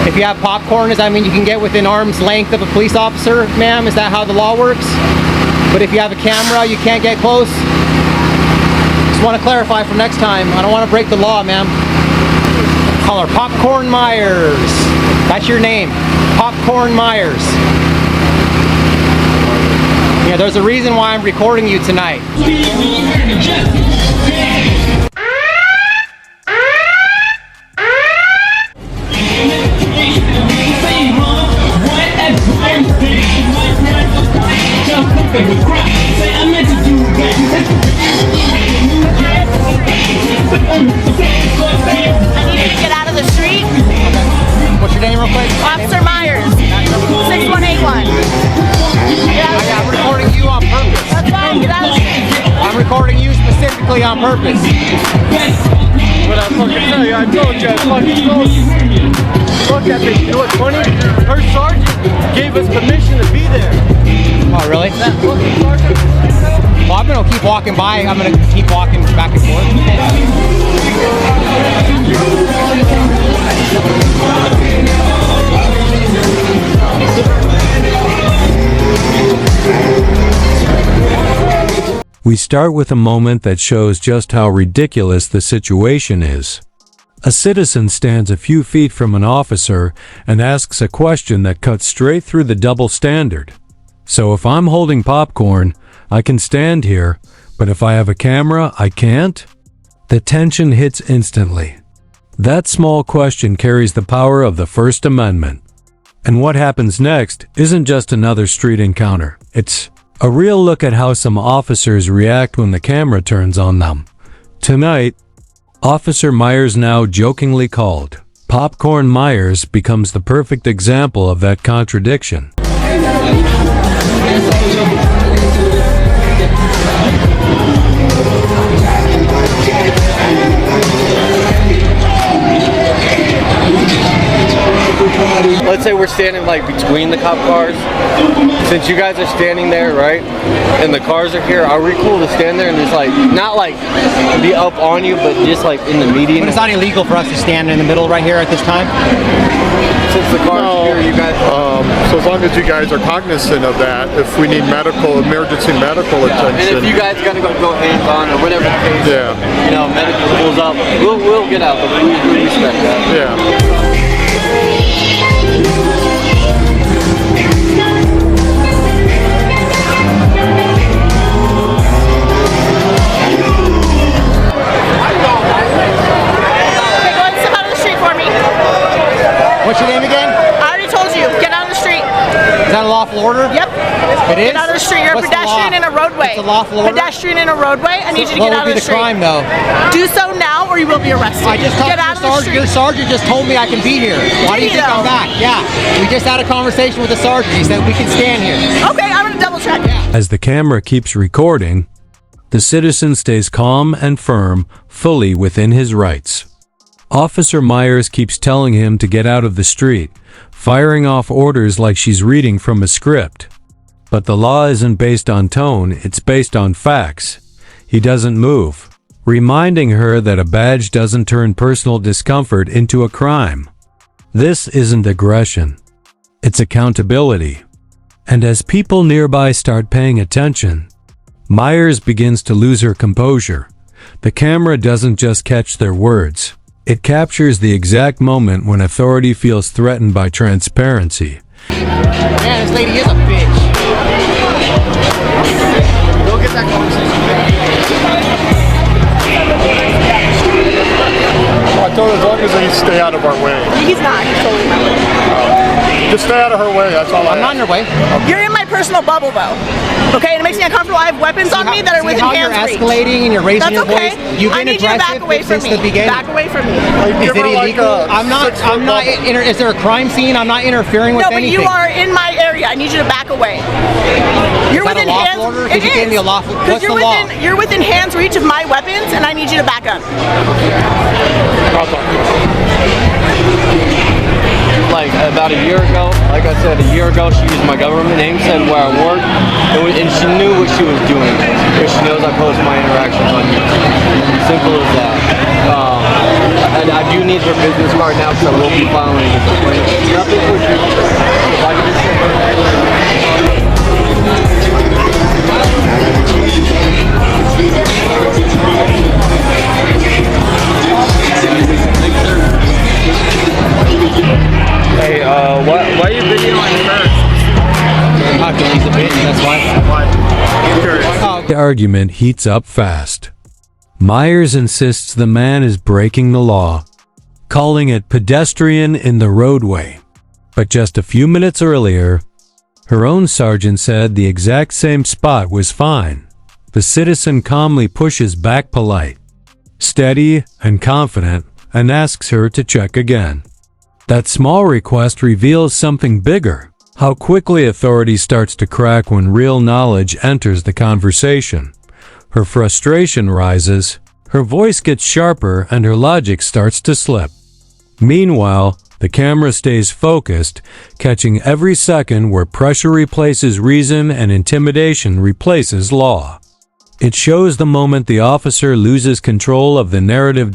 If you have popcorn, does that mean you can get within arm's length of a police officer, ma'am? Is that how the law works? But if you have a camera, you can't get close? Just want to clarify for next time. I don't want to break the law, ma'am. Call her Popcorn Myers. That's your name. Popcorn Myers. Yeah, there's a reason why I'm recording you tonight. What's your name real quick? Officer Myers, 6181. I'm recording you on purpose. That's fine, get out of the street. I'm recording you specifically on purpose. What I fucking tell you, I told you, I fucking told you. Look at this, you know what's funny? Her sergeant gave us permission to be there. Oh, really? That fucking sergeant. Well, I'm gonna keep walking by. I'm gonna keep walking back and forth. We start with a moment that shows just how ridiculous the situation is. A citizen stands a few feet from an officer and asks a question that cuts straight through the double standard. So if I'm holding popcorn, I can stand here, but if I have a camera, I can't? The tension hits instantly. That small question carries the power of the First Amendment. And what happens next isn't just another street encounter. It's a real look at how some officers react when the camera turns on them. Tonight, Officer Myers, now jokingly called Popcorn Myers, becomes the perfect example of that contradiction. Let's say we're standing like between the cop cars. Since you guys are standing there, right? And the cars are here, are we cool to stand there and just like, not like be up on you, but just like in the median? But it's not illegal for us to stand in the middle right here at this time? Since the cars are here, you guys... So as long as you guys are cognizant of that, if we need emergency medical attention. And if you guys gotta go hands on or whatever the case, yeah, you know, medical pulls up, we'll get out, but we respect that. Yeah. What's your name again? I already told you, get out of the street. Is that a lawful order? Yep. It is? Get out of the street. You're What's a pedestrian in a roadway. It's a lawful order? Pedestrian in a roadway. I need you to get out of the street. What would be the crime, though? Do so now or you will be arrested. I just talked get out to of the street. your sergeant just told me I can be here. Why do you think I'm back? Yeah. We just had a conversation with the sergeant. He said we can stand here. Okay, I'm going to double check. Yeah. As the camera keeps recording, the citizen stays calm and firm, fully within his rights. Officer Myers keeps telling him to get out of the street, firing off orders like she's reading from a script. But the law isn't based on tone, it's based on facts. He doesn't move, reminding her that a badge doesn't turn personal discomfort into a crime. This isn't aggression, it's accountability. And as people nearby start paying attention, Myers begins to lose her composure. The camera doesn't just catch their words. It captures the exact moment when authority feels threatened by transparency. Man, this lady is a bitch. Go get that conversation. I told her as long as they stay out of our way. He's not. He's totally in my way. Just stay out of her way, that's all I'm not in your way. You're in my personal bubble, though. Okay, and it makes me uncomfortable. I have weapons on me that are within hands reach. You're escalating and you're raising your voice. You've been aggressive since the beginning. Back away from me. Is it illegal? I'm not. Is there a crime scene? I'm not interfering with anything. No, but you are in my area. I need you to back away. You're within hands. Did you give me a lawful? What's the law? You're within hands reach of my weapons, and I need you to back up. Like about a year ago, like I said, a year ago, she used my government name, said where I work, and she knew what she was doing, because she knows I post my interactions on YouTube. Simple as that. And I do need her business card now, because I will be filing a complaint. He's a bitch, that's why. The argument heats up fast. Myers insists the man is breaking the law, calling it pedestrian in the roadway. But just a few minutes earlier, her own sergeant said the exact same spot was fine. The citizen calmly pushes back polite, steady and confident, and asks her to check again. That small request reveals something bigger. How quickly authority starts to crack when real knowledge enters the conversation. Her frustration rises, her voice gets sharper, and her logic starts to slip. Meanwhile, the camera stays focused, catching every second where pressure replaces reason and intimidation replaces law. It shows the moment the officer loses control of the narrative.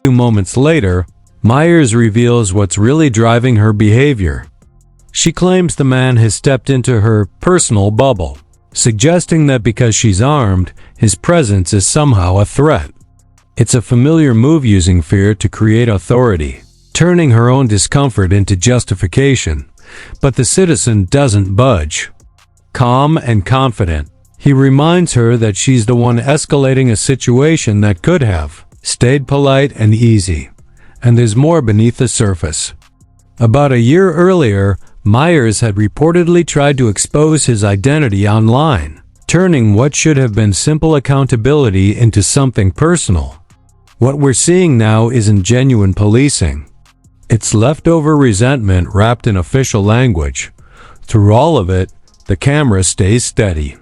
Few moments later, Myers reveals what's really driving her behavior. She claims the man has stepped into her personal bubble, suggesting that because she's armed, his presence is somehow a threat. It's a familiar move using fear to create authority, turning her own discomfort into justification. But the citizen doesn't budge. Calm and confident, he reminds her that she's the one escalating a situation that could have stayed polite and easy, and there's more beneath the surface. About a year earlier, Myers had reportedly tried to expose his identity online, turning what should have been simple accountability into something personal. What we're seeing now isn't genuine policing. It's leftover resentment wrapped in official language. Through all of it, the camera stays steady.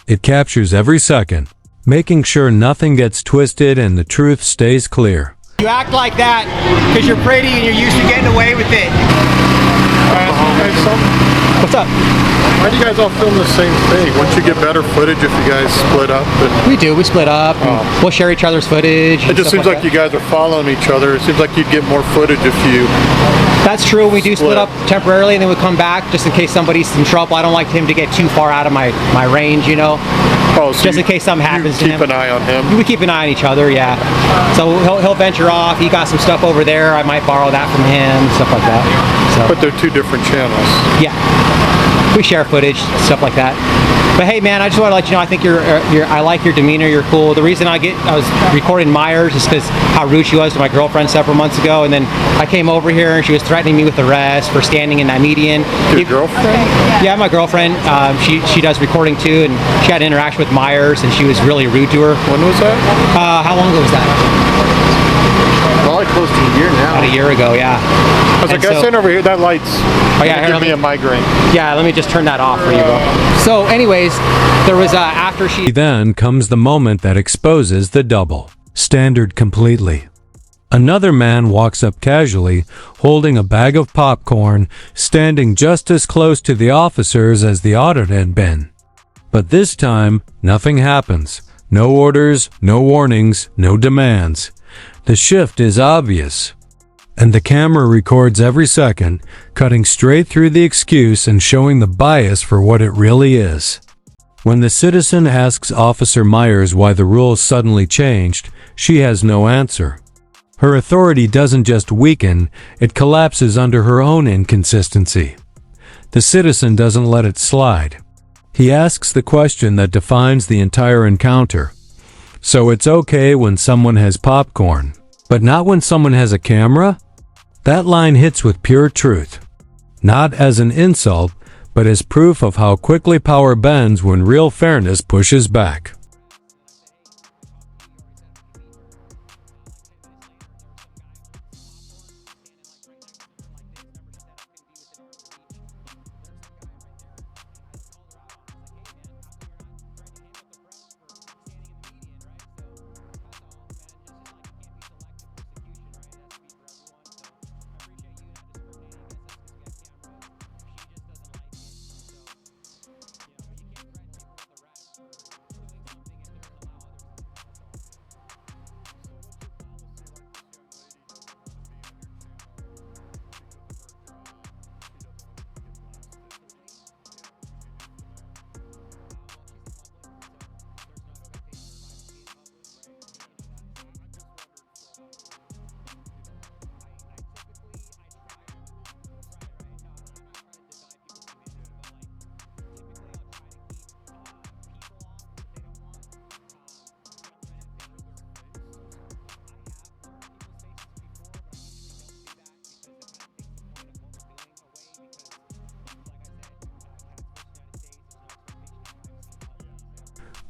It captures every second, making sure nothing gets twisted and the truth stays clear. You act like that because you're pretty and you're used to getting away with it. What's up? Why do you guys all film the same thing? Wouldn't you get better footage if you guys split up? We do. We split up. And we'll share each other's footage. It just seems like you guys are following each other. It seems like you'd get more footage if you... That's true. We do split up temporarily and then we come back just in case somebody's in trouble. I don't like him to get too far out of my range, you know. Oh, so just in case something happens to him. Keep an eye on him. We keep an eye on each other, yeah. So he'll venture off. He got some stuff over there. I might borrow that from him, stuff like that. So. But they're two different channels. Yeah. We share footage, stuff like that. But hey, man, I just want to let you know, I think I like your demeanor. You're cool. The reason I was recording Myers is because how rude she was to my girlfriend several months ago, and then I came over here and she was threatening me with arrest for standing in that median. Your girlfriend? Yeah, my girlfriend. She does recording too, and she had an interaction with Myers, and she was really rude to her. When was that? How long ago was that? Probably close to a year now. About a year ago, yeah. I was like, I sent over here, that light's give me a migraine. Yeah, let me just turn that off for you, bro. So anyways, there was after she... Then comes the moment that exposes the double standard completely. Another man walks up casually, holding a bag of popcorn, standing just as close to the officers as the audit had been. But this time, nothing happens. No orders, no warnings, no demands. The shift is obvious, and the camera records every second, cutting straight through the excuse and showing the bias for what it really is. When the citizen asks Officer Myers why the rules suddenly changed, she has no answer. Her authority doesn't just weaken, it collapses under her own inconsistency. The citizen doesn't let it slide. He asks the question that defines the entire encounter. So it's okay when someone has popcorn, but not when someone has a camera? That line hits with pure truth. Not as an insult, but as proof of how quickly power bends when real fairness pushes back.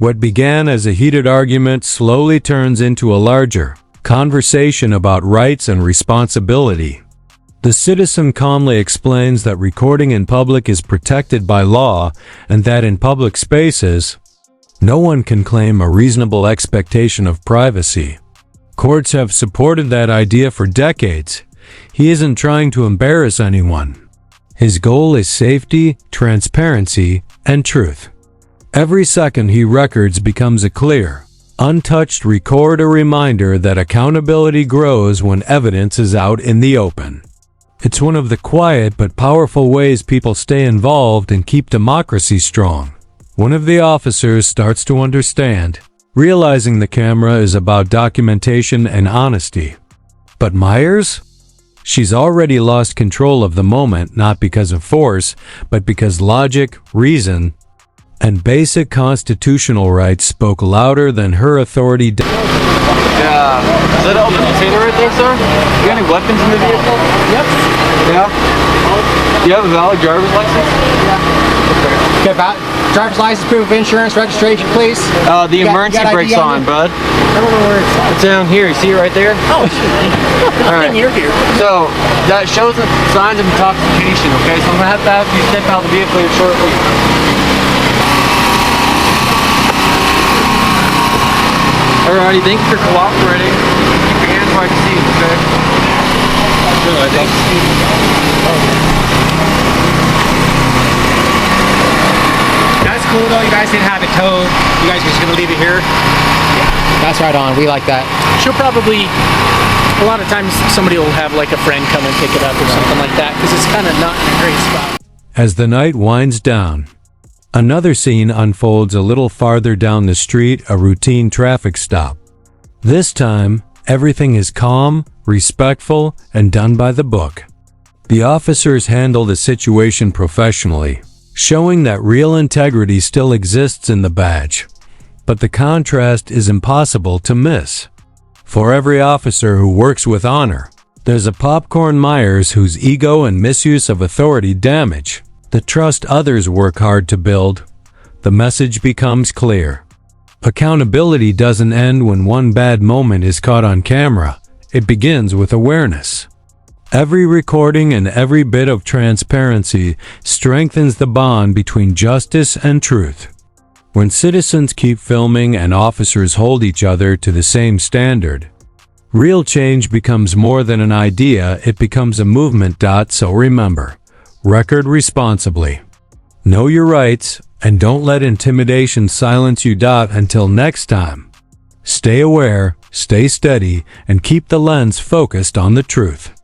What began as a heated argument slowly turns into a larger conversation about rights and responsibility. The citizen calmly explains that recording in public is protected by law and that in public spaces, no one can claim a reasonable expectation of privacy. Courts have supported that idea for decades. He isn't trying to embarrass anyone. His goal is safety, transparency, and truth. Every second he records becomes a clear, untouched record, a reminder that accountability grows when evidence is out in the open. It's one of the quiet but powerful ways people stay involved and keep democracy strong. One of the officers starts to understand, realizing the camera is about documentation and honesty. But Myers? She's already lost control of the moment, not because of force, but because logic, reason, and basic constitutional rights spoke louder than her authority. Yeah. Is that an open container right there, sir? You got any weapons in the vehicle? Yep. Yeah. Do you have a valid driver's license? Yeah. Okay, driver's license, proof of insurance, registration, please. The emergency brake's on, bud. I don't know where it's at. It's down here. You see it right there? Oh, All right. you're here. So that shows the signs of intoxication. Okay, so I'm gonna have you step out of the vehicle here shortly. Alrighty, thank you for cooperating. Keep your hands where I can see you, okay? Good, thanks. That's cool though, you guys didn't have it towed. You guys are just gonna leave it here? That's right on, we like that. She'll probably, a lot of times somebody will have like a friend come and pick it up or something like that because it's kind of not in a great spot. As the night winds down, another scene unfolds a little farther down the street, a routine traffic stop. This time, everything is calm, respectful, and done by the book. The officers handle the situation professionally, showing that real integrity still exists in the badge. But the contrast is impossible to miss. For every officer who works with honor, there's a popcorn Myers whose ego and misuse of authority damage the trust others work hard to build. The message becomes clear. Accountability doesn't end when one bad moment is caught on camera. It begins with awareness. Every recording and every bit of transparency strengthens the bond between justice and truth. When citizens keep filming and officers hold each other to the same standard, real change becomes more than an idea, it becomes a movement. So remember, record responsibly. Know your rights, and don't let intimidation silence you. Until next time, stay aware, stay steady, and keep the lens focused on the truth.